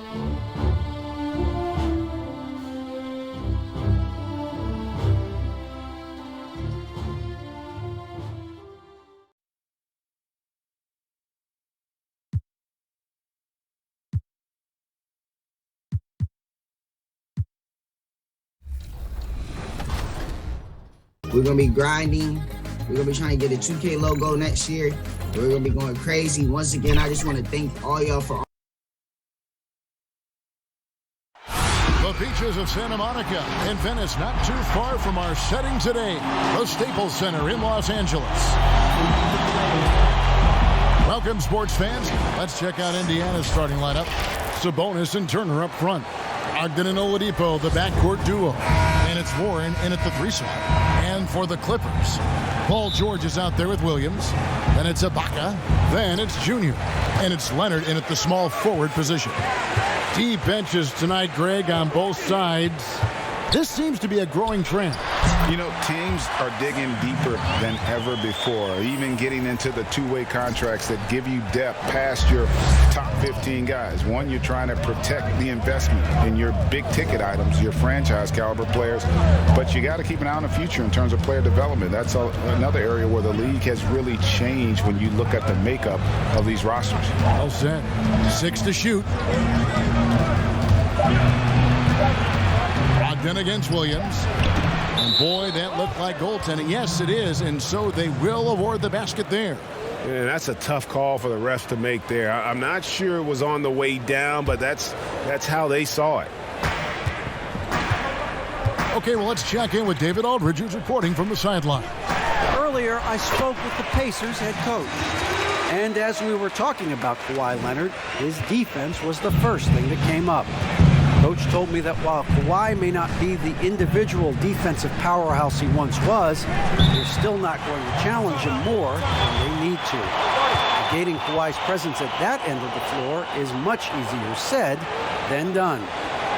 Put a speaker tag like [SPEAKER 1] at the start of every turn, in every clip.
[SPEAKER 1] We're going to be grinding. We're going to be trying to get a 2K logo next year. We're going to be going crazy. Once again, I just want to thank all y'all for
[SPEAKER 2] the beaches of Santa Monica and Venice, not too far from our setting today, the Staples Center in Los Angeles. Welcome, sports fans. Let's check out Indiana's starting lineup. Sabonis and Turner up front. Ogden and Oladipo, the backcourt duo. And it's Warren in at the 3 slot. And for the Clippers, Paul George is out there with Williams. Then it's Ibaka. Then it's Junior. And it's Leonard in at the small forward position. Deep benches tonight, Greg, on both sides. This seems to be a growing trend.
[SPEAKER 3] You know, teams are digging deeper than ever before, even getting into the two-way contracts that give you depth past your top 15 guys. One, you're trying to protect the investment in your big-ticket items, your franchise-caliber players, but you got to keep an eye on the future in terms of player development. That's another area where the league has really changed when you look at the makeup of these rosters.
[SPEAKER 2] Well set. 6 to shoot. Ogden against Williams. And boy, that looked like goaltending. Yes, it is, and so they will award the basket there.
[SPEAKER 4] And that's a tough call for the refs to make there. I'm not sure it was on the way down, but that's how they saw it.
[SPEAKER 2] Okay, well, let's check in with David Aldridge, who's reporting from the sideline.
[SPEAKER 5] Earlier, I spoke with the Pacers head coach. And as we were talking about Kawhi Leonard, his defense was the first thing that came up. Coach told me that while Kawhi may not be the individual defensive powerhouse he once was, they're still not going to challenge him more than they need to. Negating Kawhi's presence at that end of the floor is much easier said than done.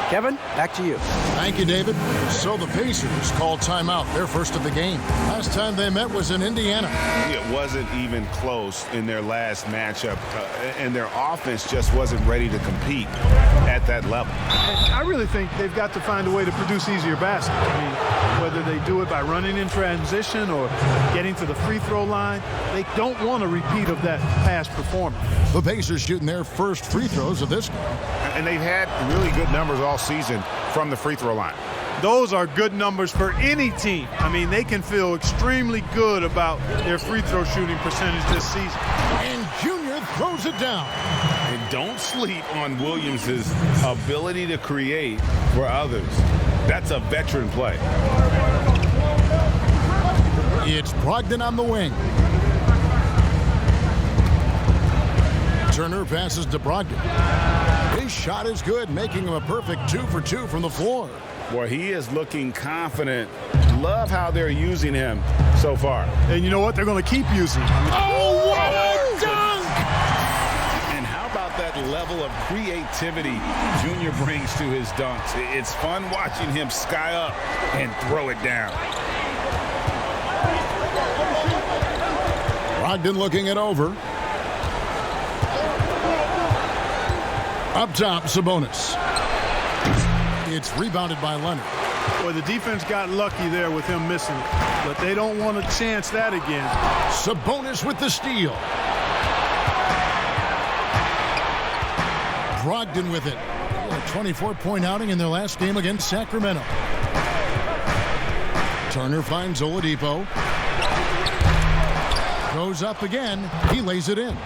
[SPEAKER 5] Kevin, back to you.
[SPEAKER 2] Thank you, David. So the Pacers called timeout, their first of the game. Last time they met was in Indiana.
[SPEAKER 3] It wasn't even close in their last matchup, and their offense just wasn't ready to compete at that level.
[SPEAKER 6] I really think they've got to find a way to produce easier baskets. I mean, whether they do it by running in transition or getting to the free throw line, they don't want a repeat of that past performance.
[SPEAKER 2] The Pacers shooting their first free throws of this game.
[SPEAKER 3] And they've had really good numbers all season from the free throw line.
[SPEAKER 6] Those are good numbers for any team. I mean, they can feel extremely good about their free throw shooting percentage this season.
[SPEAKER 2] And Junior throws it down.
[SPEAKER 3] And don't sleep on Williams' ability to create for others. That's a veteran play.
[SPEAKER 2] It's Brogdon on the wing. Turner passes to Brogdon. His shot is good, making him a perfect 2 for 2 from the floor.
[SPEAKER 3] Boy, he is looking confident. Love how they're using him so far.
[SPEAKER 6] And you know what? They're going to keep using him.
[SPEAKER 2] Oh, what a dunk!
[SPEAKER 3] And how about that level of creativity Junior brings to his dunks? It's fun watching him sky up and throw it down.
[SPEAKER 2] Brogdon looking it over. Up top, Sabonis. It's rebounded by Leonard.
[SPEAKER 6] Boy, the defense got lucky there with him missing it, but they don't want to chance that again.
[SPEAKER 2] Sabonis with the steal. Brogdon with it. A 24-point outing in their last game against Sacramento. Turner finds Oladipo. Goes up again. He lays it in.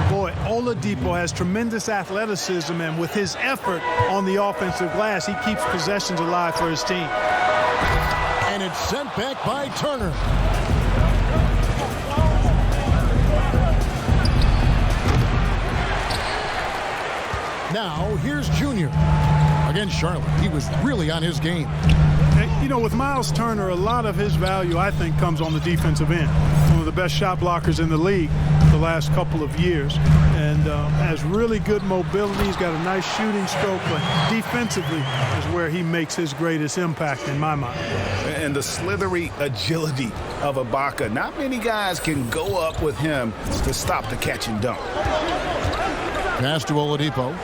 [SPEAKER 6] Boy, Oladipo has tremendous athleticism, and with his effort on the offensive glass, he keeps possessions alive for his team.
[SPEAKER 2] And it's sent back by Turner. Now, here's Junior. Against Charlotte, he was really on his game.
[SPEAKER 6] You know, with Miles Turner, a lot of his value, I think, comes on the defensive end. One of the best shot blockers in the league the last couple of years. And has really good mobility. He's got a nice shooting stroke, but defensively is where he makes his greatest impact in my mind.
[SPEAKER 3] And the slithery agility of Ibaka. Not many guys can go up with him to stop the catch and dunk.
[SPEAKER 2] Pass to Oladipo.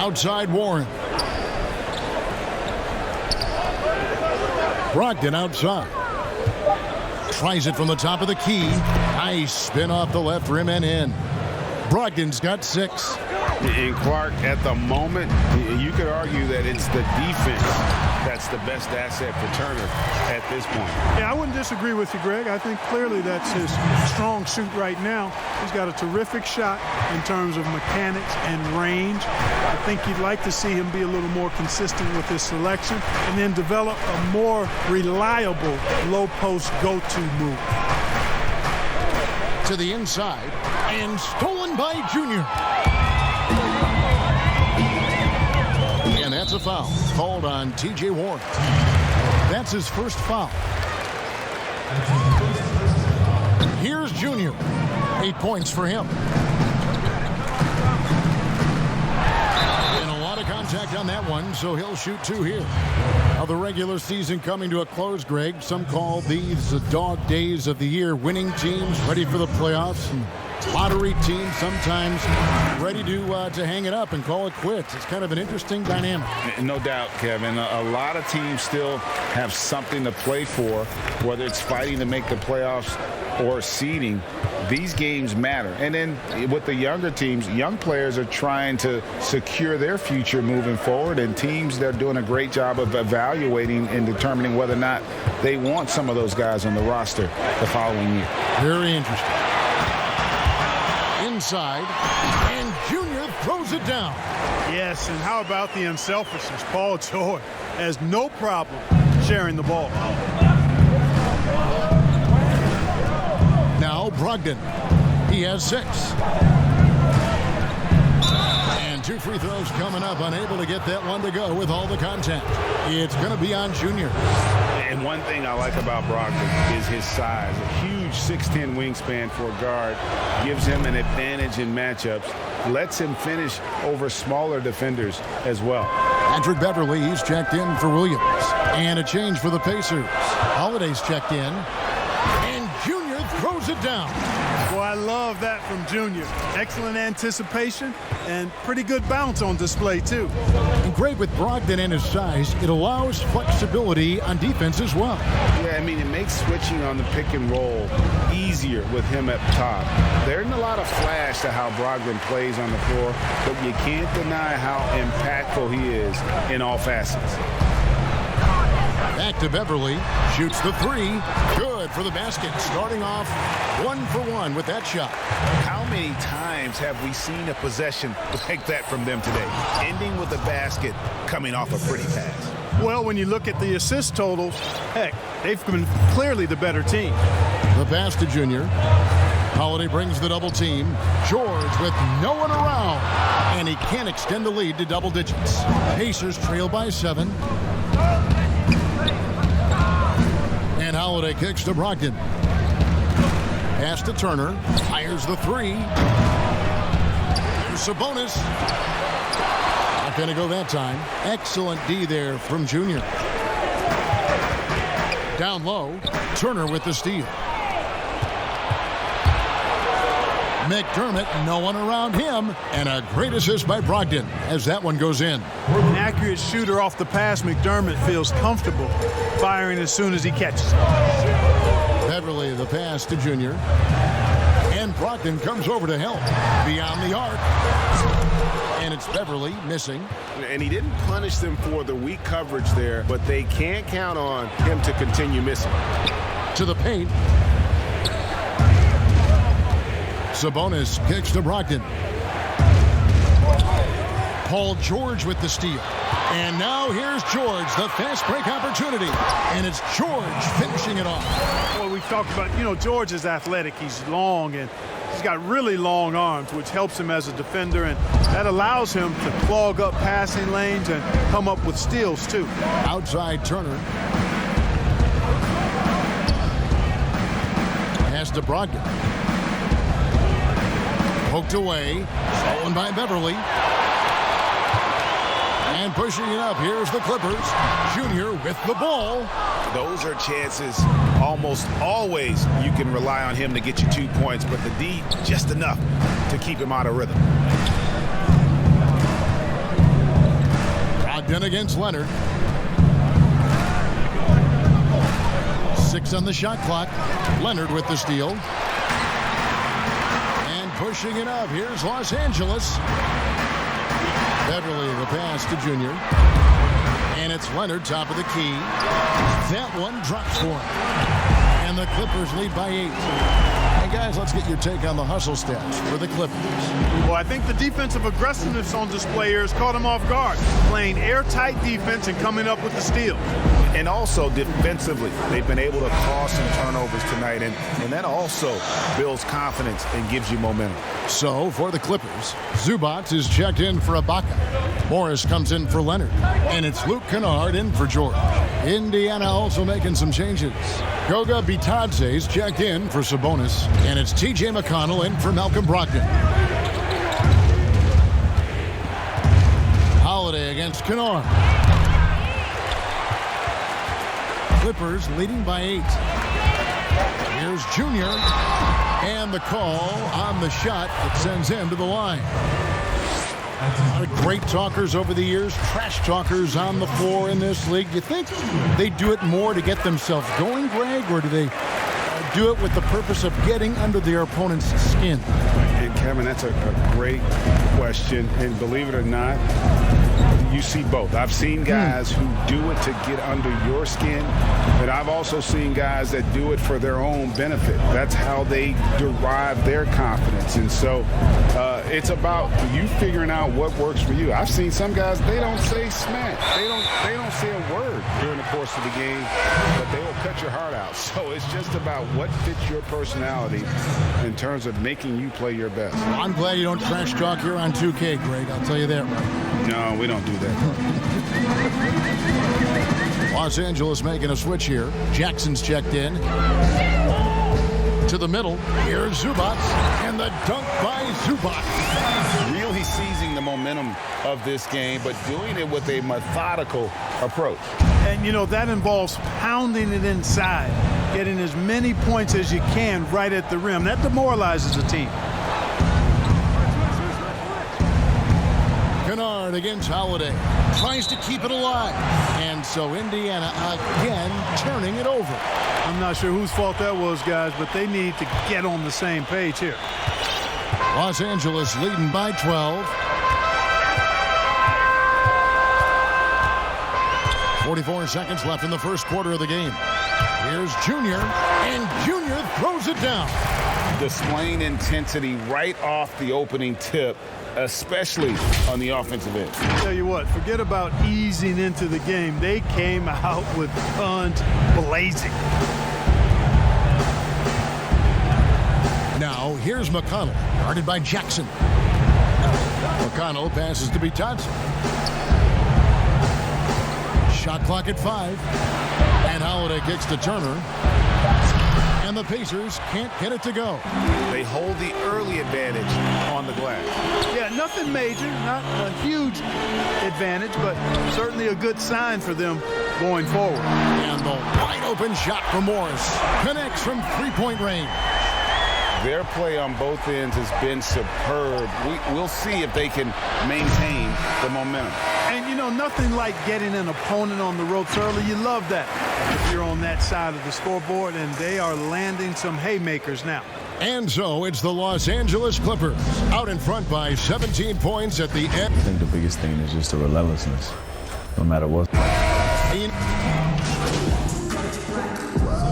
[SPEAKER 2] Outside Warren. Brogdon outside. Tries it from the top of the key. Nice spin off the left rim and in. Brogdon's got 6.
[SPEAKER 4] And Clark, at the moment, you could argue that it's the defense that's the best asset for Turner at this point.
[SPEAKER 6] Yeah, I wouldn't disagree with you, Greg. I think clearly that's his strong suit right now. He's got a terrific shot in terms of mechanics and range. I think you'd like to see him be a little more consistent with his selection and then develop a more reliable low-post go-to move.
[SPEAKER 2] To the inside, and stolen by Junior. And that's a foul called on T.J. Warren. That's his first foul. Here's Junior. 8 points for him. And a lot of contact on that one, so he'll shoot 2 here. Now the regular season coming to a close, Greg. Some call these the dog days of the year. Winning teams ready for the playoffs. And lottery teams sometimes ready to hang it up and call it quits. It's kind of an interesting dynamic.
[SPEAKER 3] No doubt, Kevin. A lot of teams still have something to play for, whether it's fighting to make the playoffs or seeding. These games matter. And then with the younger teams, young players are trying to secure their future moving forward, and teams that are doing a great job of evaluating and determining whether or not they want some of those guys on the roster the following year.
[SPEAKER 2] Very interesting. Inside, and Junior throws it down.
[SPEAKER 6] Yes, and how about the unselfishness? Paul George has no problem sharing the ball.
[SPEAKER 2] Now Brogdon. He has 6. And 2 free throws coming up. Unable to get that one to go with all the contact. It's going to be on Junior.
[SPEAKER 4] And one thing I like about Brogdon is his size. A huge 6'10" wingspan for a guard gives him an advantage in matchups, lets him finish over smaller defenders as well.
[SPEAKER 2] Patrick Beverly, he's checked in for Williams. And a change for the Pacers. Holiday's checked in. And Junior throws it down.
[SPEAKER 6] Well, I love that from Junior. Excellent anticipation and pretty good bounce on display, too.
[SPEAKER 2] And great with Brogdon and his size, it allows flexibility on defense as well.
[SPEAKER 3] Yeah, I mean, it makes switching on the pick and roll easier with him at top. There isn't a lot of flash to how Brogdon plays on the floor, but you can't deny how impactful he is in all facets.
[SPEAKER 2] Back to Beverly, shoots the 3, good for the basket, starting off 1 for 1 with that shot.
[SPEAKER 3] How many times have we seen a possession like that from them today, ending with a basket coming off a pretty pass?
[SPEAKER 6] Well, when you look at the assist totals, heck, they've been clearly the better team.
[SPEAKER 2] The pass to Junior. Holiday brings the double team. George with no one around, and he can't extend the lead to double digits. Pacers trail by 7. And Holiday kicks to Brogdon. Pass to Turner. Fires the 3. Here's Sabonis. Not going to go that time. Excellent D there from Junior. Down low. Turner with the steal. McDermott, no one around him, and a great assist by Brogdon as that one goes in.
[SPEAKER 6] An accurate shooter off the pass, McDermott feels comfortable firing as soon as he catches it.
[SPEAKER 2] Beverly, the pass to Junior. And Brogdon comes over to help. Beyond the arc. And it's Beverly missing.
[SPEAKER 4] And he didn't punish them for the weak coverage there, but they can't count on him to continue missing.
[SPEAKER 2] To the paint. Sabonis kicks to Brogdon. Paul George with the steal. And now here's George, the fast break opportunity. And it's George finishing it off.
[SPEAKER 6] Well, we talked about, George is athletic. He's long, and he's got really long arms, which helps him as a defender. And that allows him to clog up passing lanes and come up with steals, too.
[SPEAKER 2] Outside Turner. Pass to Brogdon. Poked away. Stolen by Beverly. And pushing it up. Here's the Clippers. Junior with the ball.
[SPEAKER 3] Those are chances almost always you can rely on him to get you 2 points, but the D just enough to keep him out of rhythm.
[SPEAKER 2] Brogdon against Leonard. 6 on the shot clock. Leonard with the steal. And pushing it up. Here's Los Angeles. Beverly the pass to Junior. And it's Leonard, top of the key. That one drops for him. And the Clippers lead by 8. And guys, let's get your take on the hustle stats for the Clippers.
[SPEAKER 6] Well, I think the defensive aggressiveness on display here has caught them off guard, playing airtight defense and coming up with the steal.
[SPEAKER 3] And also defensively, they've been able to cause some turnovers tonight, and that also builds confidence and gives you momentum.
[SPEAKER 2] So for the Clippers, Zubac is checked in for Ibaka. Morris comes in for Leonard, and it's Luke Kennard in for George. Indiana also making some changes. Goga Bitadze's checked in for Sabonis, and it's TJ McConnell in for Malcolm Brogdon. Holiday against Kennard. Clippers leading by 8. Here's Junior, and the call on the shot that sends him to the line. A lot of great talkers over the years, trash talkers on the floor in this league. Do you think they do it more to get themselves going, Greg, or do they do it with the purpose of getting under their opponent's skin?
[SPEAKER 4] And Kevin, that's a great question, and believe it or not, you see both. I've seen guys who do it to get under your skin, but I've also seen guys that do it for their own benefit. That's how they derive their confidence. And so it's about you figuring out what works for you. I've seen some guys, they don't say smack. They don't say a word during the course of the game, but they will cut your heart out. So it's just about what fits your personality in terms of making you play your best.
[SPEAKER 2] I'm glad you don't trash talk here on 2K, Greg. I'll tell you that right.
[SPEAKER 4] No, we don't do that.
[SPEAKER 2] Los Angeles making a switch here. Jackson's checked in. To the middle. Here's Zubac. And the dunk by Zubac.
[SPEAKER 3] Really seizing the momentum of this game, but doing it with a methodical approach.
[SPEAKER 6] And, you know, that involves pounding it inside, getting as many points as you can right at the rim. That demoralizes a team.
[SPEAKER 2] Kennard against Holiday. Tries to keep it alive. And so Indiana again turning it over.
[SPEAKER 6] I'm not sure whose fault that was, guys, but they need to get on the same page here.
[SPEAKER 2] Los Angeles leading by 12. 44 seconds left in the first quarter of the game. Here's Junior, and Junior throws it down.
[SPEAKER 3] Displaying intensity right off the opening tip, especially on the offensive end.
[SPEAKER 6] I'll tell you what, forget about easing into the game. They came out with guns blazing.
[SPEAKER 2] Now, here's McConnell, guarded by Jackson. McConnell passes to Bitadze. Shot clock at 5. And Holiday kicks to Turner. And the Pacers can't get it to go.
[SPEAKER 3] They hold the early advantage on the glass.
[SPEAKER 6] Yeah, nothing major, not a huge advantage, but certainly a good sign for them going forward.
[SPEAKER 2] And the wide open shot from Morris connects from three-point range.
[SPEAKER 3] Their play on both ends has been superb. We'll see if they can maintain the momentum.
[SPEAKER 6] And, you know, nothing like getting an opponent on the ropes early. You love that if you're on that side of the scoreboard, and they are landing some haymakers now.
[SPEAKER 2] And so it's the Los Angeles Clippers out in front by 17 points at the end.
[SPEAKER 7] I think the biggest thing is just the relentlessness, no matter what.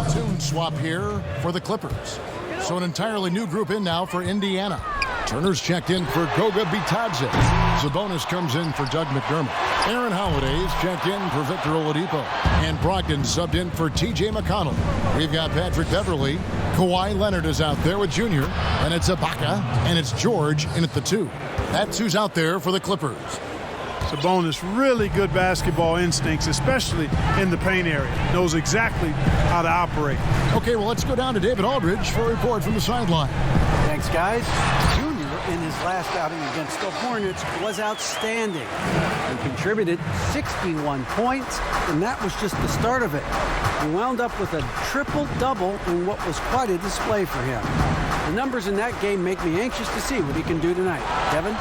[SPEAKER 2] Platoon swap here for the Clippers. So an entirely new group in now for Indiana. Turner's checked in for Goga Bitadze. Sabonis comes in for Doug McDermott. Aaron Holiday is checked in for Victor Oladipo. And Brogdon subbed in for TJ McConnell. We've got Patrick Beverly. Kawhi Leonard is out there with Junior. And it's Ibaka. And it's George in at the 2. That's who's out there for the Clippers.
[SPEAKER 6] Sabonis, really good basketball instincts, especially in the paint area. Knows exactly how to operate.
[SPEAKER 2] Okay, well, let's go down to David Aldridge for a report from the sideline.
[SPEAKER 5] Thanks, guys. Junior, in his last outing against the Hornets, was outstanding. He contributed 61 points, and that was just the start of it. He wound up with a triple-double in what was quite a display for him. The numbers in that game make me anxious to see what he can do tonight. Kevin?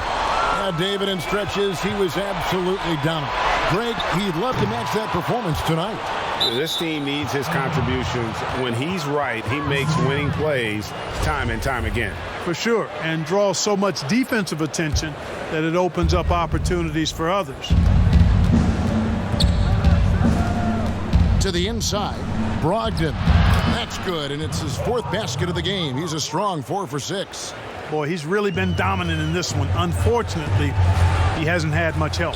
[SPEAKER 2] David, in stretches, he was absolutely dominant. Greg, he'd love to match that performance tonight.
[SPEAKER 4] This team needs his contributions. When he's right, he makes winning plays time and time again.
[SPEAKER 6] For sure, and draws so much defensive attention that it opens up opportunities for others.
[SPEAKER 2] To the inside, Brogdon. That's good, and it's his 4th basket of the game. He's a strong 4 for 6.
[SPEAKER 6] Boy, he's really been dominant in this one. Unfortunately, he hasn't had much help.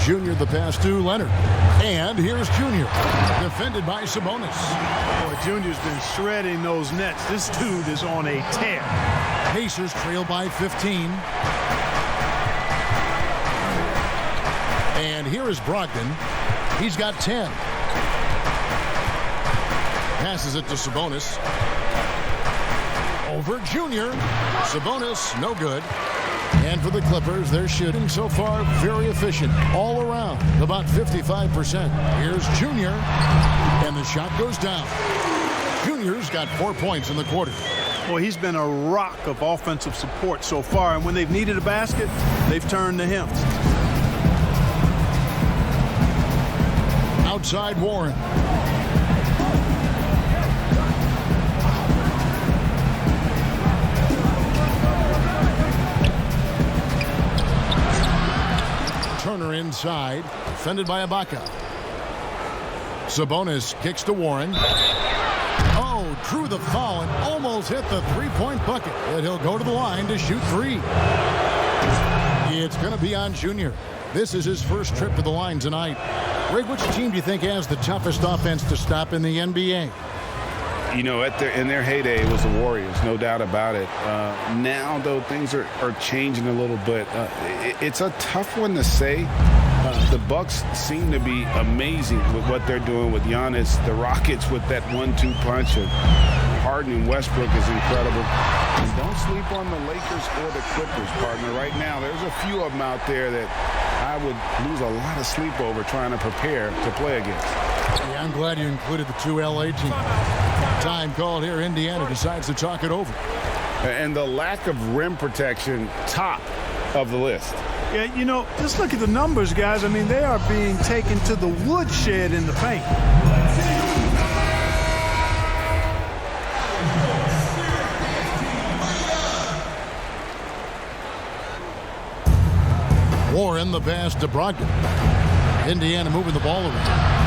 [SPEAKER 2] Junior the pass to Leonard. And here's Junior, defended by Sabonis.
[SPEAKER 6] Boy, Junior's been shredding those nets. This dude is on a tear.
[SPEAKER 2] Pacers trail by 15. And here is Brogdon. He's got 10. Passes it to Sabonis. Over Junior. Sabonis, no good. And for the Clippers, they're shooting so far very efficient all around, about 55%. Here's Junior, and the shot goes down. Junior's got 4 points in the quarter.
[SPEAKER 6] Well, he's been a rock of offensive support so far, and when they've needed a basket, they've turned to him.
[SPEAKER 2] Outside Warren. Turner inside, defended by Ibaka. Sabonis kicks to Warren. Oh, drew the foul and almost hit the three-point bucket. And he'll go to the line to shoot 3. It's going to be on Junior. This is his first trip to the line tonight. Greg, which team do you think has the toughest offense to stop in the NBA?
[SPEAKER 4] You know, in their heyday, it was the Warriors, no doubt about it. Now, though, things are changing a little bit. It's a tough one to say. The Bucks seem to be amazing with what they're doing with Giannis. The Rockets with that 1-2 punch of Harden and Westbrook is incredible. And don't sleep on the Lakers or the Clippers, partner. Right now, there's a few of them out there that I would lose a lot of sleep over trying to prepare to play against.
[SPEAKER 2] Yeah, I'm glad you included the 2 LA teams. Time called here. Indiana decides to talk it over.
[SPEAKER 4] And the lack of rim protection, top of the list.
[SPEAKER 6] Yeah, you know, just look at the numbers, guys. I mean, they are being taken to the woodshed in the paint.
[SPEAKER 2] Warren the pass to Brogdon. Indiana moving the ball around.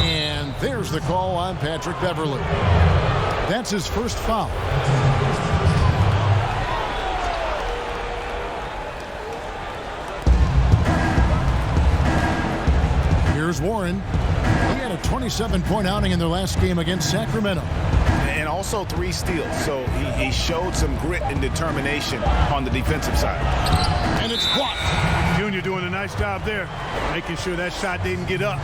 [SPEAKER 2] And there's the call on Patrick Beverley. That's his first foul. Here's Warren. He had a 27-point outing in their last game against Sacramento.
[SPEAKER 4] And also 3 steals. So he showed some grit and determination on the defensive side.
[SPEAKER 2] And it's blocked.
[SPEAKER 6] Junior doing a nice job there, making sure that shot didn't get up.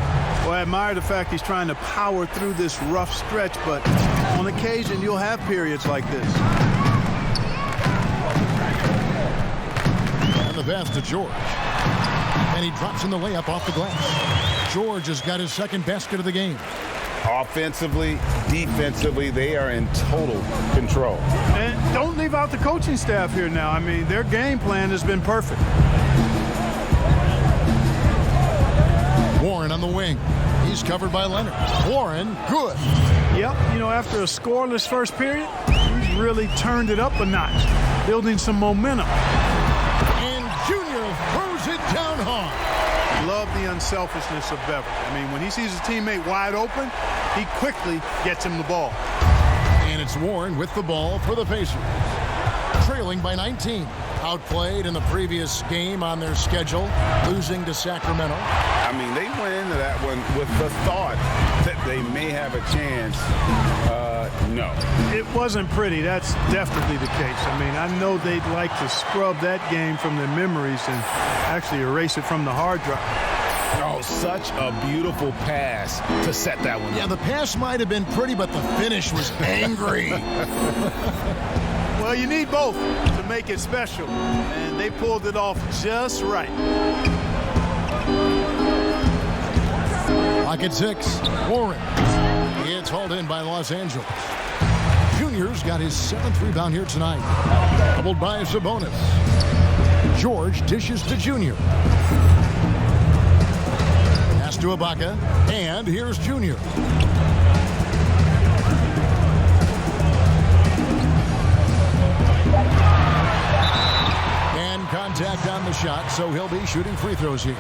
[SPEAKER 6] Well, I admire the fact he's trying to power through this rough stretch, but on occasion you'll have periods like this.
[SPEAKER 2] And the pass to George. And he drops in the layup off the glass. George has got his second basket of the game.
[SPEAKER 4] Offensively, defensively, they are in total control.
[SPEAKER 6] And don't leave out the coaching staff here now. I mean, their game plan has been perfect.
[SPEAKER 2] Warren on the wing. He's covered by Leonard. Warren, good.
[SPEAKER 6] Yep, you know, after a scoreless first period, he's really turned it up a notch, building some momentum.
[SPEAKER 2] And Junior throws it down hard.
[SPEAKER 6] Love the unselfishness of Beverly. I mean, when he sees his teammate wide open, he quickly gets him the ball.
[SPEAKER 2] And it's Warren with the ball for the Pacers. Trailing by 19. Outplayed in the previous game on their schedule, losing to Sacramento.
[SPEAKER 4] I mean, they went into that one with the thought that they may have a chance. No.
[SPEAKER 6] It wasn't pretty. That's definitely the case. I mean, I know they'd like to scrub that game from their memories and actually erase it from the hard drive.
[SPEAKER 4] Oh, such a beautiful pass to set that one up.
[SPEAKER 2] Yeah, the pass might have been pretty, but the finish was angry.
[SPEAKER 6] Well, you need both to make it special, and they pulled it off just right.
[SPEAKER 2] Lock at 6. Warren. It's hauled in by Los Angeles. Junior's got his 7th rebound here tonight. Doubled by Sabonis. George dishes to Junior. to Ibaka, and here's Junior. And contact on the shot, so he'll be shooting free throws here.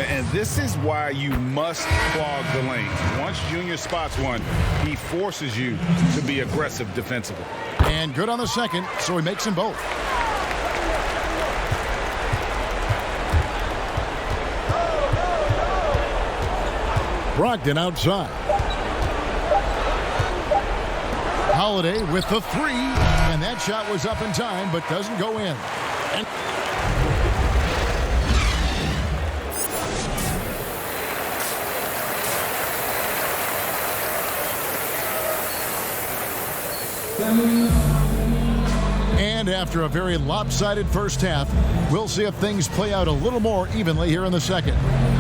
[SPEAKER 3] And this is why you must clog the lanes. Once Junior spots one, he forces you to be aggressive defensively.
[SPEAKER 2] And good on the second, so he makes them both. Brogdon outside. Holiday with the three, and that shot was up in time, but doesn't go in. And And after a very lopsided first half, we'll see if things play out a little more evenly here in the second.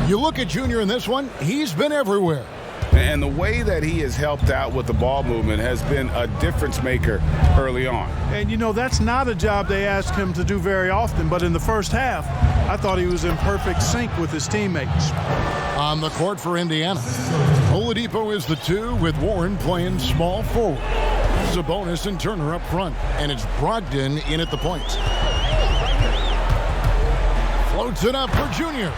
[SPEAKER 2] You look at Junior in this one, he's been everywhere.
[SPEAKER 3] And the way that he has helped out with the ball movement has been a difference maker early on.
[SPEAKER 6] And, you know, that's not a job they ask him to do very often, but in the first half, I thought he was in perfect sync with his teammates.
[SPEAKER 2] On the court for Indiana, Oladipo is the 2 with Warren playing small forward. Sabonis and Turner up front, and it's Brogdon in at the point. Floats it up for Junior.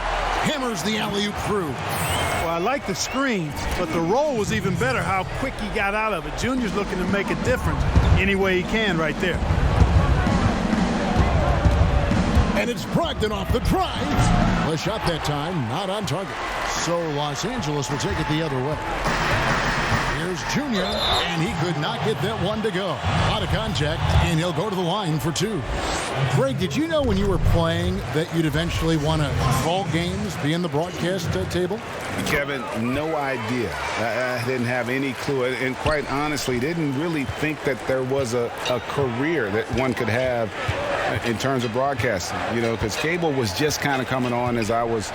[SPEAKER 2] Hammers the alley-oop through.
[SPEAKER 6] Well, I like the screen, but the roll was even better how quick he got out of it. Junior's looking to make a difference any way he can right there.
[SPEAKER 2] And it's Brogdon off the drive. The shot that time, not on target. So Los Angeles will take it the other way. Here's Junior, and he could not get that one to go. Out of contact, and he'll go to the line for 2. Greg, did you know when you were playing that you'd eventually want to call games, be in the broadcast table?
[SPEAKER 3] Kevin, no idea. I didn't have any clue, and quite honestly, didn't really think that there was a career that one could have in terms of broadcasting, you know, because cable was just kind of coming on as I was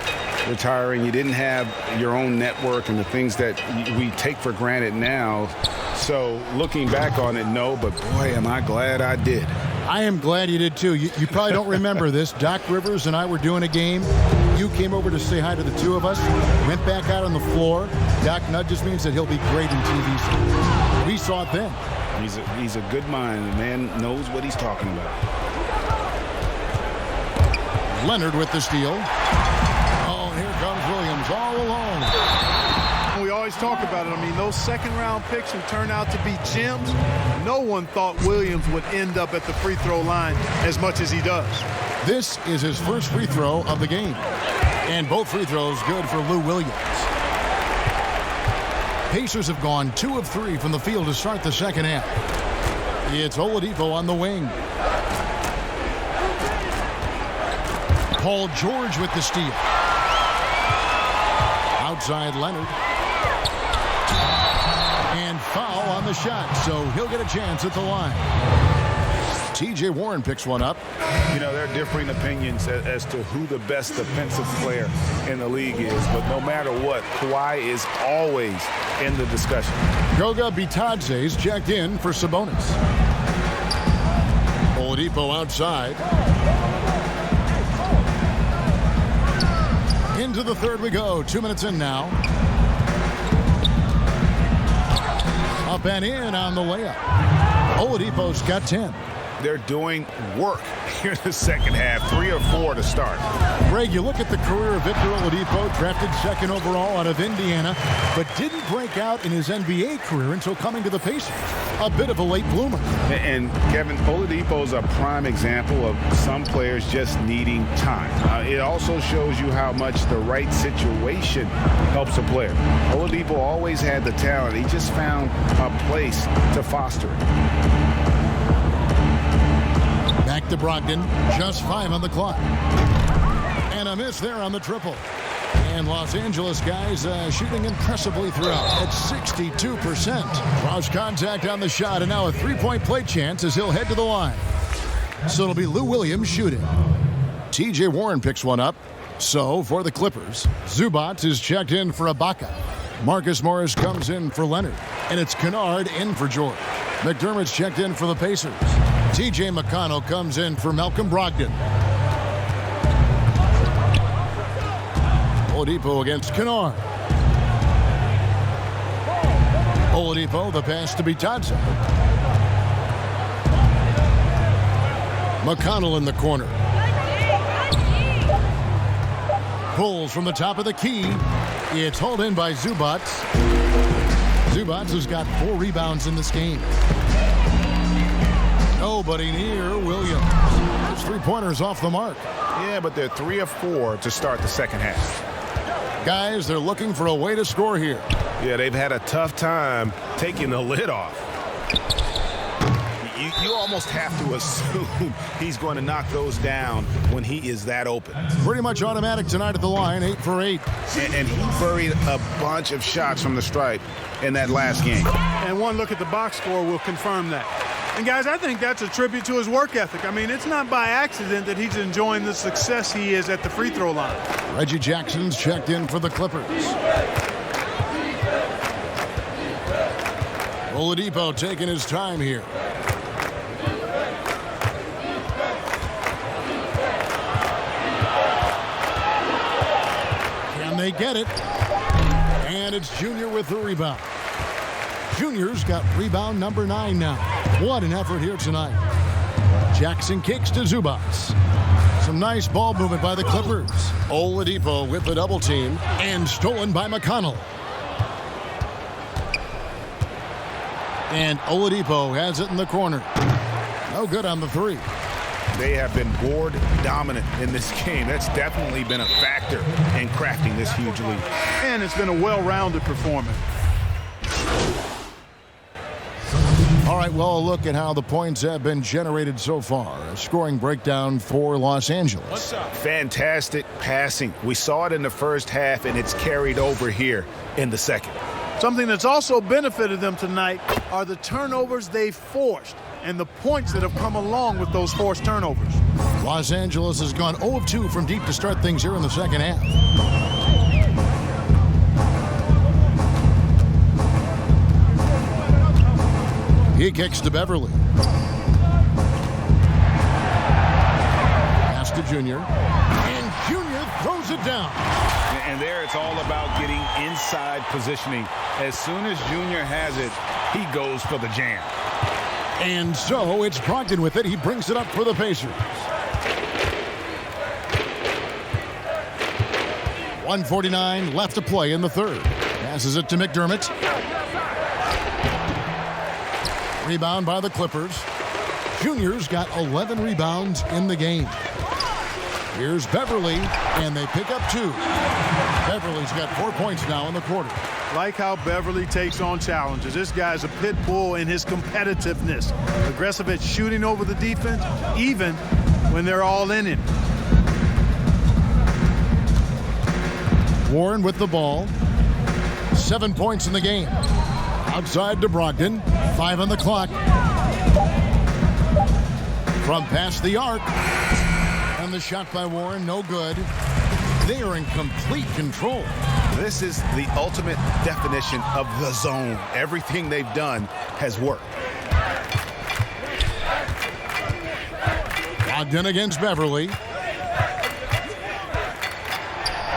[SPEAKER 3] retiring. You didn't have your own network and the things that we take for granted now. So looking back on it, no, but boy, am I glad I did.
[SPEAKER 2] I am glad you did too. You probably don't remember this. Doc Rivers and I were doing a game. You came over to say hi to the 2 of us, went back out on the floor. Doc nudges me and said he'll be great in TV. We saw it then.
[SPEAKER 3] He's a good mind. The man knows what he's talking about.
[SPEAKER 2] Leonard with the steal. Oh, here comes Williams all alone.
[SPEAKER 6] We always talk about it. I mean, those second-round picks who turn out to be gems, no one thought Williams would end up at the free throw line as much as he does.
[SPEAKER 2] This is his first free throw of the game. And both free throws good for Lou Williams. Pacers have gone 2 of 3 from the field to start the second half. It's Oladipo on the wing. Paul George with the steal. Outside Leonard. And foul on the shot, so he'll get a chance at the line. T.J. Warren picks one up.
[SPEAKER 3] You know, there are differing opinions as to who the best defensive player in the league is, but no matter what, Kawhi is always in the discussion.
[SPEAKER 2] Goga Bitadze's checked in for Sabonis. Oladipo outside. Into the third we go. 2 minutes in now. Up and in on the layup. Oladipo's got 10.
[SPEAKER 3] They're doing work here in the second half. 3 or 4 to start.
[SPEAKER 2] Greg, you look at the career of Victor Oladipo, drafted 2nd overall out of Indiana, but didn't break out in his NBA career until coming to the Pacers. A bit of a late bloomer.
[SPEAKER 3] And Kevin, Oladipo's a prime example of some players just needing time. It also shows you how much the right situation helps a player. Oladipo always had the talent. He just found a place to foster it.
[SPEAKER 2] Back to Brogdon, just 5 on the clock. And a miss there on the triple. And Los Angeles guys shooting impressively throughout at 62%. Cross contact on the shot, and now a 3-point play chance as he'll head to the line. So it'll be Lou Williams shooting. T.J. Warren picks one up. So for the Clippers, Zubac is checked in for Ibaka. Marcus Morris comes in for Leonard. And it's Kennard in for George. McDermott's checked in for the Pacers. T.J. McConnell comes in for Malcolm Brogdon. Oladipo against Kennard. Oladipo, the pass to Bitadze. McConnell in the corner. Pulls from the top of the key. It's hauled in by Zubac. Zubac has got 4 rebounds in this game. Nobody near Williams. His three-pointers off the mark.
[SPEAKER 3] Yeah, but they're 3 of 4 to start the second half.
[SPEAKER 2] Guys, they're looking for a way to score here.
[SPEAKER 4] Yeah, they've had a tough time taking the lid off.
[SPEAKER 3] You almost have to assume he's going to knock those down when he is that open.
[SPEAKER 2] Pretty much automatic tonight at the line, 8 for 8.
[SPEAKER 3] And he buried a bunch of shots from the stripe in that last game.
[SPEAKER 6] And one look at the box score will confirm that. And, guys, I think that's a tribute to his work ethic. I mean, it's not by accident that he's enjoying the success he is at the free throw line.
[SPEAKER 2] Reggie Jackson's checked in for the Clippers. Oladipo taking his time here. Can they get it? And it's Junior with the rebound. Junior's got rebound number 9 now. What an effort here tonight. Jackson kicks to Zubac. Some nice ball movement by the Clippers. Oladipo with the double team and stolen by McConnell. And Oladipo has it in the corner. No good on the 3.
[SPEAKER 3] They have been board dominant in this game. That's definitely been a factor in crafting this huge lead.
[SPEAKER 6] And it's been a well-rounded performance.
[SPEAKER 2] All right, well, a look at how the points have been generated so far. A scoring breakdown for Los Angeles.
[SPEAKER 3] Fantastic passing. We saw it in the first half, and it's carried over here in the second.
[SPEAKER 6] Something that's also benefited them tonight are the turnovers they've forced and the points that have come along with those forced turnovers.
[SPEAKER 2] Los Angeles has gone 0 of 2 from deep to start things here in the second half. He kicks to Beverly. Pass to Junior. And Junior throws it down.
[SPEAKER 4] And there it's all about getting inside positioning. As soon as Junior has it, he goes for the jam.
[SPEAKER 2] And so it's Brogdon with it. He brings it up for the Pacers. 1:49 left to play in the third. Passes it to McDermott. Rebound by the Clippers. Junior's got 11 rebounds in the game. Here's Beverly, and they pick up 2. Beverly's got 4 points now in the quarter.
[SPEAKER 6] Like how Beverly takes on challenges. This guy's a pit bull in his competitiveness. Aggressive at shooting over the defense, even when they're all in it.
[SPEAKER 2] Warren with the ball. 7 points in the game. Outside to Brogdon. 5 on the clock. From past the arc. And the shot by Warren, no good. They are in complete control.
[SPEAKER 3] This is the ultimate definition of the zone. Everything they've done has worked.
[SPEAKER 2] Brogdon against Beverly.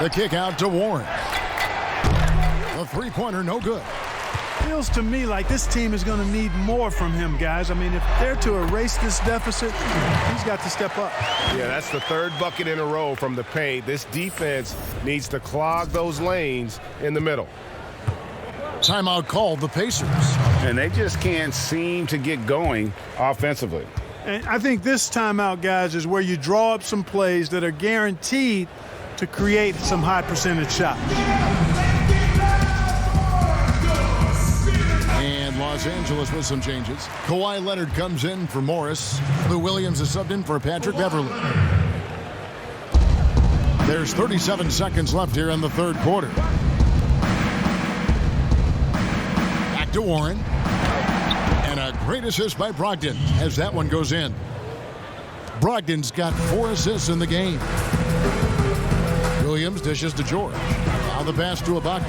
[SPEAKER 2] The kick out to Warren. The three-pointer, no good.
[SPEAKER 6] Feels to me like this team is going to need more from him, guys. I mean, if they're to erase this deficit, he's got to step up.
[SPEAKER 4] Yeah, that's the 3rd bucket in a row from the paint. This defense needs to clog those lanes in the middle.
[SPEAKER 2] Timeout called the Pacers.
[SPEAKER 4] And they just can't seem to get going offensively.
[SPEAKER 6] And I think this timeout, guys, is where you draw up some plays that are guaranteed to create some high percentage shots.
[SPEAKER 2] Los Angeles with some changes. Kawhi Leonard comes in for Morris. Lou Williams is subbed in for Patrick Beverly. There's 37 seconds left here in the third quarter. Back to Warren. And a great assist by Brogdon as that one goes in. Brogdon's got 4 assists in the game. Williams dishes to George. Now the pass to Ibaka.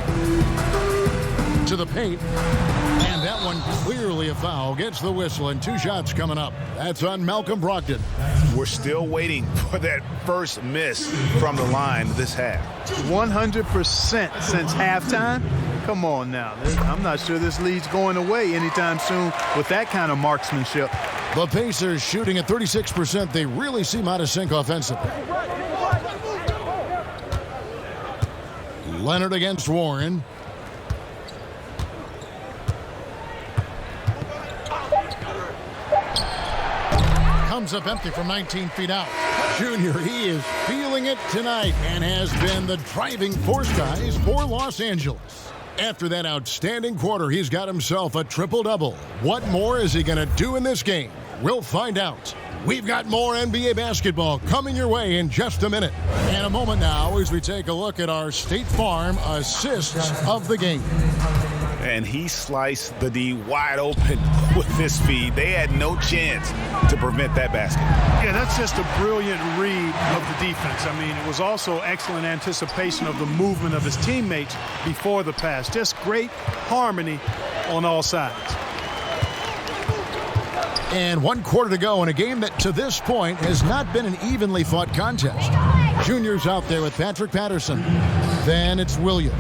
[SPEAKER 2] To the paint. And that one clearly a foul. Gets the whistle and 2 shots coming up. That's on Malcolm Brogdon.
[SPEAKER 3] we're still waiting for that first miss from the line this half.
[SPEAKER 6] 100% since halftime. Come on now. I'm not sure this lead's going away anytime soon with that kind of marksmanship.
[SPEAKER 2] The Pacers shooting at 36%. They really seem out of sync offensively. Leonard against Warren. Comes up empty from 19 feet out. Junior, he is feeling it tonight and has been the driving force, guys, for Los Angeles. After that outstanding quarter, he's got himself a triple-double. What more is he going to do in this game? We'll find out. We've got more NBA basketball coming your way in just a minute. And a moment now as we take a look at our State Farm assists of the game.
[SPEAKER 3] And he sliced the D wide open with this feed. They had no chance to prevent that basket.
[SPEAKER 6] Yeah, that's just a brilliant read of the defense. I mean, it was also excellent anticipation of the movement of his teammates before the pass. Just great harmony on all sides.
[SPEAKER 2] And 1 quarter to go in a game that to this point has not been an evenly fought contest. Junior's out there with Patrick Patterson. Then it's Williams.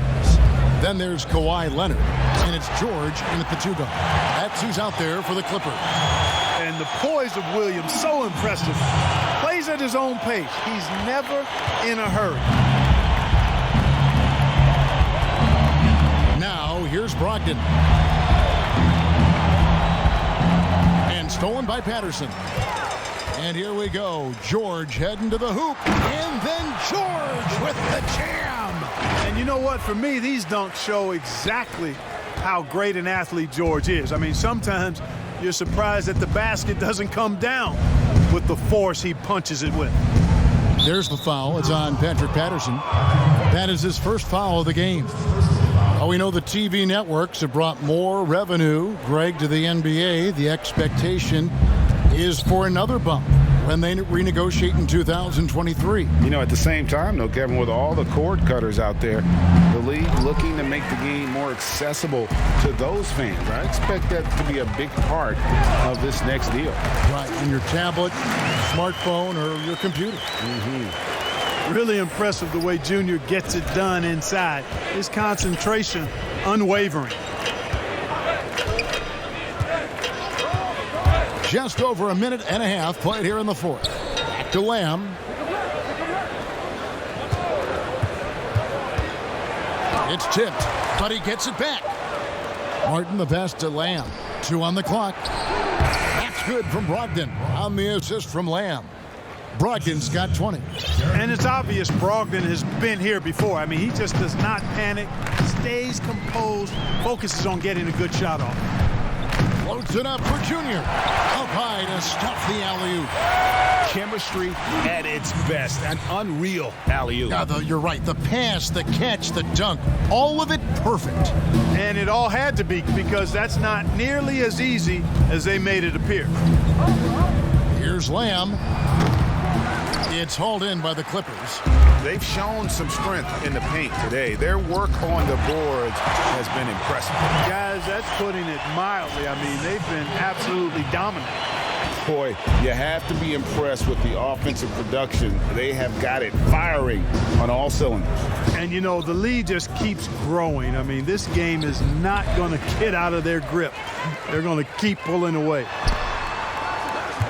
[SPEAKER 2] Then there's Kawhi Leonard. And it's George in at the 2 guard. That's who's out there for the Clippers.
[SPEAKER 6] And the poise of Williams, so impressive. Plays at his own pace. He's never in a hurry.
[SPEAKER 2] Now, here's Brogdon. And stolen by Patterson. And here we go. George heading to the hoop. And then George with the jam.
[SPEAKER 6] And you know what? For me, these dunks show exactly how great an athlete George is. I mean, sometimes you're surprised that the basket doesn't come down with the force he punches it with.
[SPEAKER 2] There's the foul. It's on Patrick Patterson. That is his first foul of the game. Oh, we know the TV networks have brought more revenue, Greg, to the NBA. The expectation is for another bump when they renegotiate in 2023.
[SPEAKER 3] You know, at the same time, though, Kevin, with all the cord cutters out there, the league looking to make the game more accessible to those fans. I expect that to be a big part of this next deal.
[SPEAKER 2] Right, on your tablet, smartphone, or your computer.
[SPEAKER 6] Really impressive the way Junior gets it done inside. His concentration unwavering.
[SPEAKER 2] Just over a minute and a half played here in the fourth. Back to Lamb. It's tipped, but he gets it back. Martin the pass to Lamb. 2 on the clock. That's good from Brogdon on the assist from Lamb. Brogdon's got 20.
[SPEAKER 6] And it's obvious Brogdon has been here before. I mean, he just does not panic, stays composed, focuses on getting a good shot off.
[SPEAKER 2] Floats it up for Junior. Up high to stuff the alley-oop.
[SPEAKER 3] Chemistry at its best. An unreal alley-oop.
[SPEAKER 2] Yeah, you're right. The pass, the catch, the dunk, all of it perfect.
[SPEAKER 6] And it all had to be, because that's not nearly as easy as they made it appear.
[SPEAKER 2] Here's Lamb. It's hauled in by the Clippers.
[SPEAKER 3] They've shown some strength in the paint today. Their work on the boards has been impressive.
[SPEAKER 6] Guys, that's putting it mildly. I mean, they've been absolutely dominant.
[SPEAKER 3] Boy, you have to be impressed with the offensive production. They have got it firing on all cylinders.
[SPEAKER 6] And, you know, the lead just keeps growing. I mean, this game is not going to get out of their grip. They're going to keep pulling away.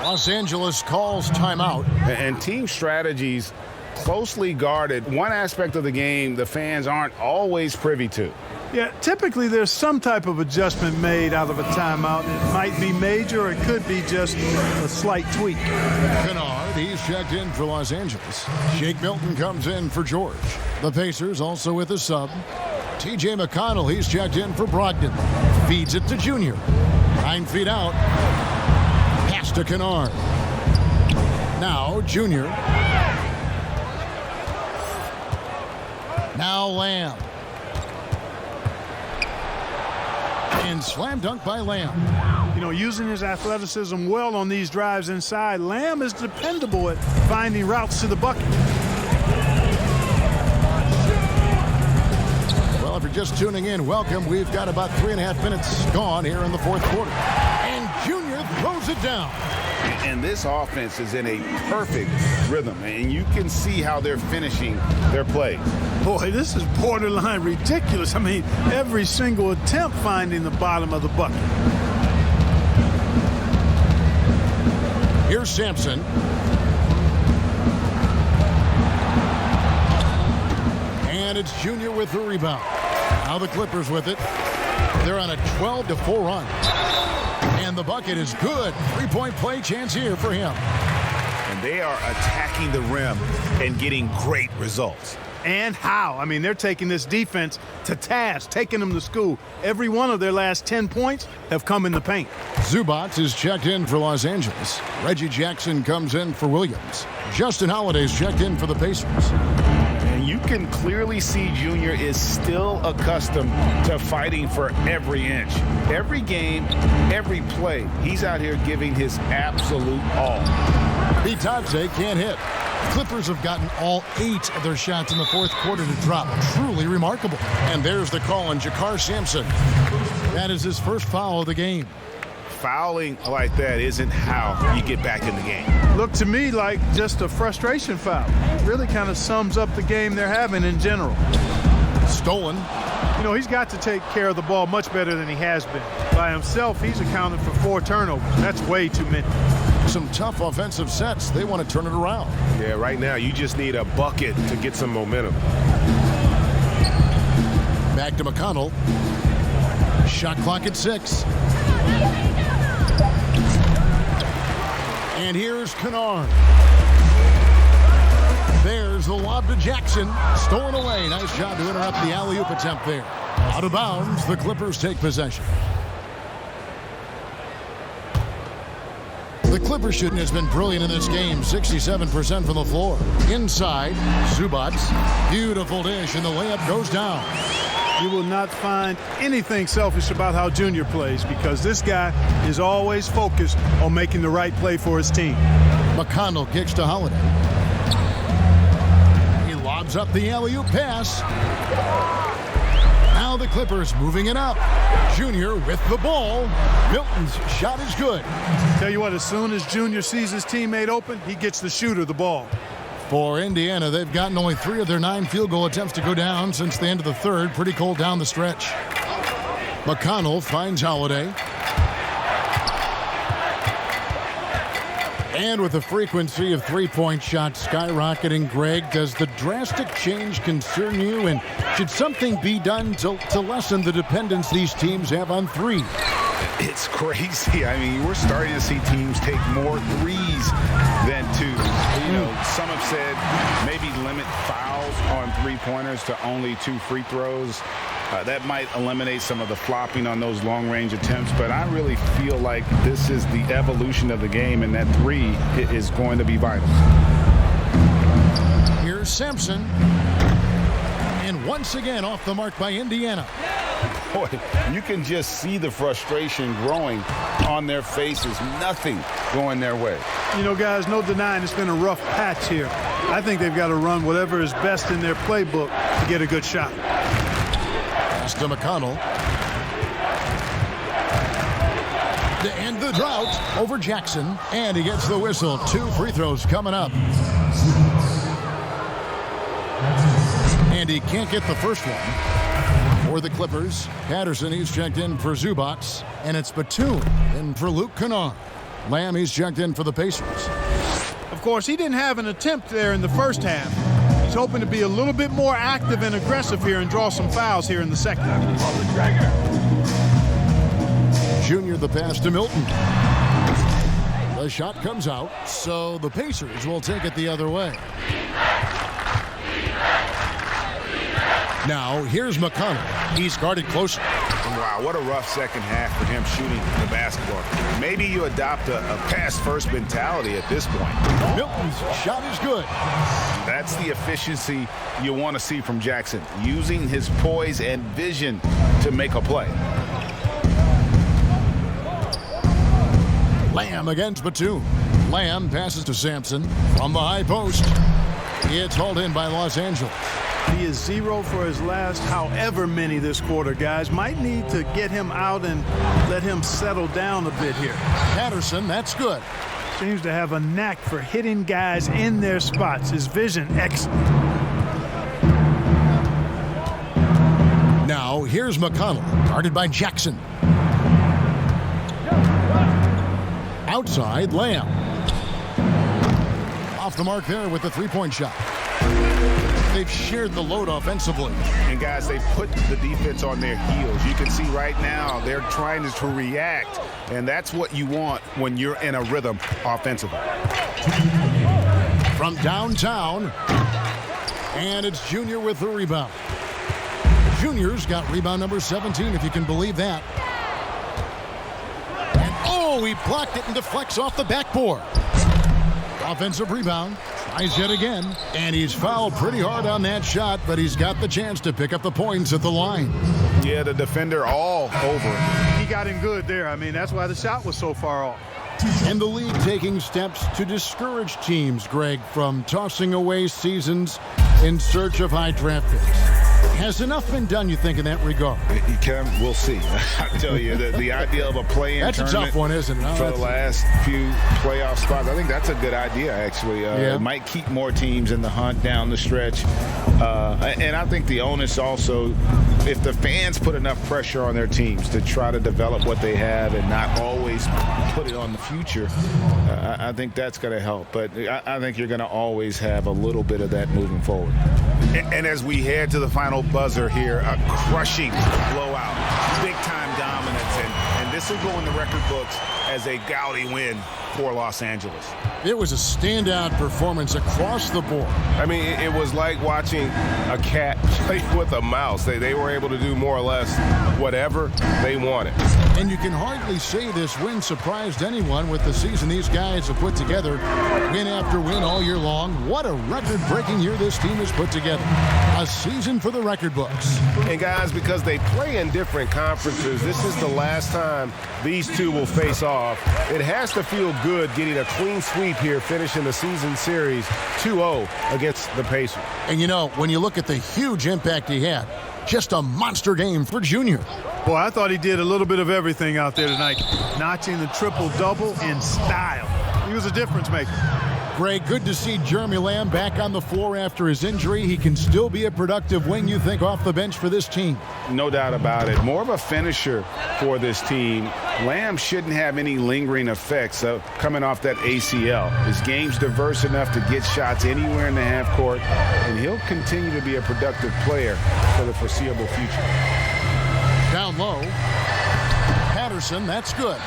[SPEAKER 2] Los Angeles calls timeout.
[SPEAKER 3] And team strategies closely guarded. One aspect of the game the fans aren't always privy to.
[SPEAKER 6] Yeah, typically there's some type of adjustment made out of a timeout. It might be major, or it could be just a slight tweak.
[SPEAKER 2] Kennard, he's checked in for Los Angeles. Shake Milton comes in for George. The Pacers also with a sub. TJ McConnell, he's checked in for Brogdon. Feeds it to Junior. 9 feet out. Pass to Kennard. Now Junior. Now Lamb. And slam dunk by Lamb.
[SPEAKER 6] You know, using his athleticism well on these drives inside, Lamb is dependable at finding routes to the bucket.
[SPEAKER 2] Well, if you're just tuning in, welcome. We've got about 3.5 minutes gone here in the fourth quarter. And Junior throws it down.
[SPEAKER 4] And this offense is in a perfect rhythm, and you can see how they're finishing their play.
[SPEAKER 6] Boy, this is borderline ridiculous. I mean, every single attempt finding the bottom of the bucket.
[SPEAKER 2] Here's Sampson. And it's Junior with the rebound. Now the Clippers with it. They're on a 12-4 run. And the bucket is good. Three-point play chance here for him.
[SPEAKER 4] And they are attacking the rim and getting great results.
[SPEAKER 6] And how? I mean, they're taking this defense to task, taking them to school. Every one of their last 10 points have come in the paint.
[SPEAKER 2] Zubac is checked in for Los Angeles. Reggie Jackson comes in for Williams. Justin Holiday's checked in for the Pacers.
[SPEAKER 4] And you can clearly see Junior is still accustomed to fighting for every inch. Every game, every play, he's out here giving his absolute all.
[SPEAKER 2] Bitadze can't hit. Clippers have gotten all 8 of their shots in the fourth quarter to drop. Truly remarkable. And there's the call on Jakar Sampson. That is his first foul of the game.
[SPEAKER 4] Fouling like that isn't how you get back in the game.
[SPEAKER 6] Looked to me like just a frustration foul. Really kind of sums up the game they're having in general.
[SPEAKER 2] Stolen.
[SPEAKER 6] You know, he's got to take care of the ball much better than he has been. By himself, he's accounted for 4 turnovers. That's way too many.
[SPEAKER 2] Some tough offensive sets. They want to turn it around.
[SPEAKER 8] Yeah, right now you just need a bucket to get some momentum.
[SPEAKER 2] Back to McConnell. Shot clock at 6. And here's Kennard. There's the lob to Jackson. Stolen away. Nice job to interrupt the alley-oop attempt there. Out of bounds, the Clippers take possession. The Clippers shooting has been brilliant in this game. 67% from the floor. Inside, Zubac. Beautiful dish, and the layup goes down.
[SPEAKER 6] You will not find anything selfish about how Junior plays because this guy is always focused on making the right play for his team.
[SPEAKER 2] McConnell kicks to Holiday. He lobs up the alley-oop pass. Now the Clippers moving it up. Junior with the ball. Milton's shot is good.
[SPEAKER 6] Tell you what, as soon as Junior sees his teammate open, he gets the shooter the ball.
[SPEAKER 2] For Indiana, they've gotten only 3 of their 9 field goal attempts to go down since the end of the third. Pretty cold down the stretch. McConnell finds Holiday. And with the frequency of three-point shots skyrocketing, Greg, does the drastic change concern you? And should something be done to lessen the dependence these teams have on 3?
[SPEAKER 4] It's crazy. I mean, we're starting to see teams take more threes than 2. You know, some have said maybe limit fouls on three-pointers to only 2 free throws. That might eliminate some of the flopping on those long-range attempts, but I really feel like this is the evolution of the game, and that 3 is going to be vital.
[SPEAKER 2] Here's Sampson. And once again off the mark by Indiana.
[SPEAKER 4] Boy, you can just see the frustration growing on their faces. Nothing going their way.
[SPEAKER 6] You know, guys, no denying it's been a rough patch here. I think they've got to run whatever is best in their playbook to get a good shot.
[SPEAKER 2] Pass to McConnell. To end the drought over Jackson. And he gets the whistle. 2 free throws coming up. And he can't get the first one. For the Clippers, Patterson, he's checked in for Zubac. And it's Batum in for Luke Kennard. Lamb, he's checked in for the Pacers.
[SPEAKER 6] Of course, he didn't have an attempt there in the first half. He's hoping to be a little bit more active and aggressive here and draw some fouls here in the second.
[SPEAKER 2] Junior, the pass to Milton. The shot comes out, so the Pacers will take it the other way. Now, here's McConnell. He's guarded closely.
[SPEAKER 4] Wow, what a rough second half for him shooting the basketball. Maybe you adopt a pass-first mentality at this point.
[SPEAKER 2] Milton's shot is good.
[SPEAKER 4] That's the efficiency you want to see from Jackson, using his poise and vision to make a play.
[SPEAKER 2] Lamb against Batum. Lamb passes to Sampson from the high post. It's hauled in by Los Angeles.
[SPEAKER 6] He is 0 for his last however many this quarter, guys. Might need to get him out and let him settle down a bit here.
[SPEAKER 2] Patterson, that's good.
[SPEAKER 6] Seems to have a knack for hitting guys in their spots. His vision, excellent.
[SPEAKER 2] Now, here's McConnell, guarded by Jackson. Outside, Lamb. Off the mark there with the three-point shot. They've shared the load offensively.
[SPEAKER 3] And guys, they put the defense on their heels. You can see right now they're trying to react, and that's what you want when you're in a rhythm offensively.
[SPEAKER 2] From downtown, and it's Junior with the rebound. Junior's got rebound number 17, if you can believe that. And he blocked it and deflects off the backboard. Offensive rebound. Tries yet again, and he's fouled pretty hard on that shot, but he's got the chance to pick up the points at the line.
[SPEAKER 3] Yeah, the defender all over it.
[SPEAKER 6] He got in good there. I mean, that's why the shot was so far off.
[SPEAKER 2] And the league taking steps to discourage teams, Greg, from tossing away seasons in search of high draft picks. Has enough been done, you think, in that regard?
[SPEAKER 3] We'll see. I tell you, the idea of a play-in
[SPEAKER 2] tournament. That's a tough one, isn't it?
[SPEAKER 3] For the last few playoff spots, I think that's a good idea, actually. It might keep more teams in the hunt down the stretch. And I think the onus also, if the fans put enough pressure on their teams to try to develop what they have and not always put it on the future, I think that's going to help. But I think you're going to always have a little bit of that moving forward. And as we head to the final buzzer here, a crushing blowout, big-time dominance, and this will go in the record books as a gaudy win for Los Angeles.
[SPEAKER 2] It was a standout performance across the board.
[SPEAKER 8] I mean, it was like watching a cat play with a mouse. They were able to do more or less whatever they wanted.
[SPEAKER 2] And you can hardly say this win surprised anyone with the season these guys have put together. Win after win all year long. What a record-breaking year this team has put together. A season for the record books.
[SPEAKER 8] And guys, because they play in different conferences, this is the last time these two will face off. It has to feel good getting a clean sweep here, finishing the season series 2-0 against the Pacers.
[SPEAKER 2] And you know, when you look at the huge impact he had, just a monster game for Junior.
[SPEAKER 6] Boy, I thought he did a little bit of everything out there tonight, notching the triple-double in style. He was a difference maker.
[SPEAKER 2] Greg, good to see Jeremy Lamb back on the floor after his injury. He can still be a productive wing, you think, off the bench for this team.
[SPEAKER 3] No doubt about it. More of a finisher for this team. Lamb shouldn't have any lingering effects coming off that ACL. His game's diverse enough to get shots anywhere in the half court, and he'll continue to be a productive player for the foreseeable future.
[SPEAKER 2] Down low. Patterson, that's good.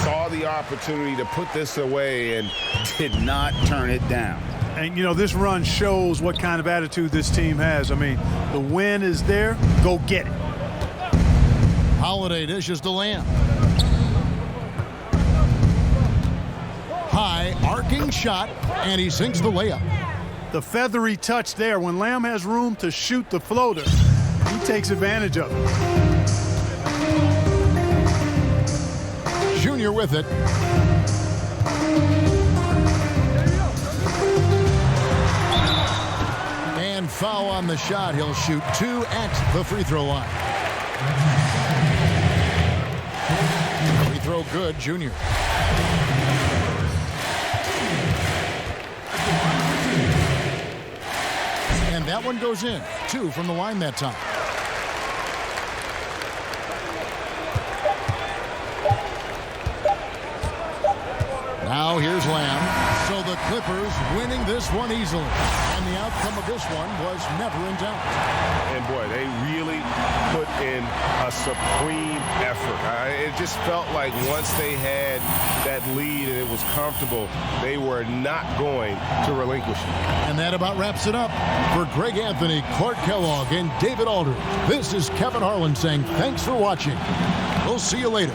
[SPEAKER 3] Saw the opportunity to put this away and did not turn it down.
[SPEAKER 6] And, you know, this run shows what kind of attitude this team has. I mean, the win is there. Go get it.
[SPEAKER 2] Holiday dishes to Lamb. High, arcing shot, and he sinks the layup.
[SPEAKER 6] The feathery touch there. When Lamb has room to shoot the floater, he takes advantage of it.
[SPEAKER 2] Junior with it. And foul on the shot. He'll shoot 2 at the free throw line. Free throw good, Junior. And that one goes in. 2 from the line that time. Now here's Lamb. So the Clippers winning this one easily. And the outcome of this one was never in doubt.
[SPEAKER 8] And boy, they really put in a supreme effort. It just felt like once they had that lead and it was comfortable, they were not going to relinquish it.
[SPEAKER 2] And that about wraps it up. For Greg Anthony, Clark Kellogg, and David Aldridge, this is Kevin Harlan saying thanks for watching. We'll see you later.